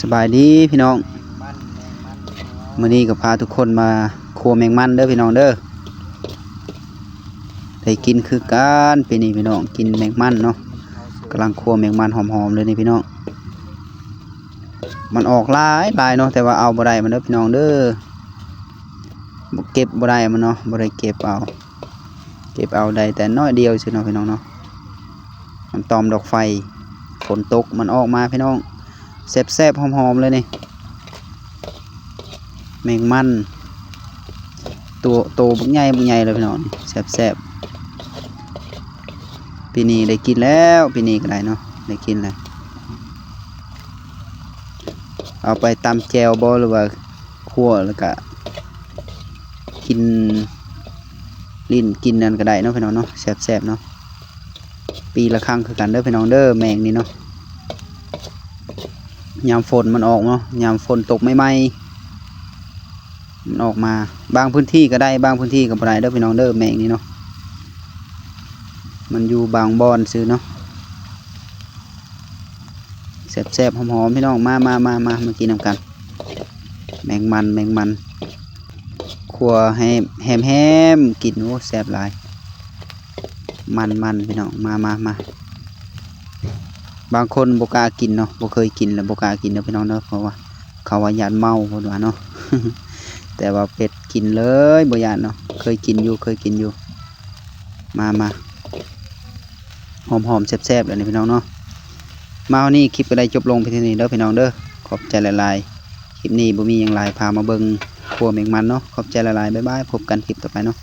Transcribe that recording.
สบายดีพี่น้องมื้อนี้ก็พาทุกคนมาครัวแมงมันเด้อพี่น้องเด้อได้กินคือกันปีนี้พี่น้องกินแมงมันเนาะกำลังครัวแมงมันหอมๆเลยนี่พี่น้องมันออกหลายเนาะแต่ว่าเอาบ่ได้มันเด้อพี่น้องเด้อบ่เก็บบ่ได้มันเนาะบ่ได้เก็บเอาได้แต่น้อยเดียวซื่อเนาะพี่น้องเนาะมันตอมดอกไฟฝนตกมันออกมาพี่น้องแซ่บๆหอมๆเลยนี่แมงมันตัวโตบักใหญ่เลยพี่น้องแซ่บปีนี้ได้กินแล้วปีนี้ก็ได้เนาะได้กินแล้วเอาไปตำแจวบ่หรือว่าคั่วแล้วก็กินลิ้นกินนั่นก็ได้เนาะพี่น้องเนาะแซ่บเนาะปีละครั้งคือกันเด้อพี่น้องเด้อแมงนี่เนาะยามฝนมันออกเนาะยามฝนตกใหม่ๆมันออกมาบางพื้นที่ก็ได้บางพื้นที่ก็บ่ได้เด้อพี่น้องเด้อแมงนี่เนาะมันอยู่บางบอนซื้อเนาะแซ่บๆหอมๆพี่น้องมากินนำกันแมงมันคั่วให้แฮมกินโอ้แซ่บหลายมันพี่น้องมาบางคนบ่กล้ากินเนาะบ่เคยกินแล้วบ่กล้ากินเด้อพี่น้องเนาะเพราะว่าเขาว่าญาติเมาเพิ่นว่าเนาะ แต่ว่าเป็ดกินเลยบ่ญาติเนาะเคยกินอยู่มาหอมๆแซ่บๆเลยนี่พี่น้องเนาะมาวันนี้คลิปก็ได้จบลงไปที่นี่เด้อพี่น้องเด้อขอบใจหลายๆคลิปนี้บ่มีหยังหลายพามาเบิ่งครัวแมงมันเนาะขอบใจหลายๆบ๊ายบายพบกันคลิปต่อไปเนาะ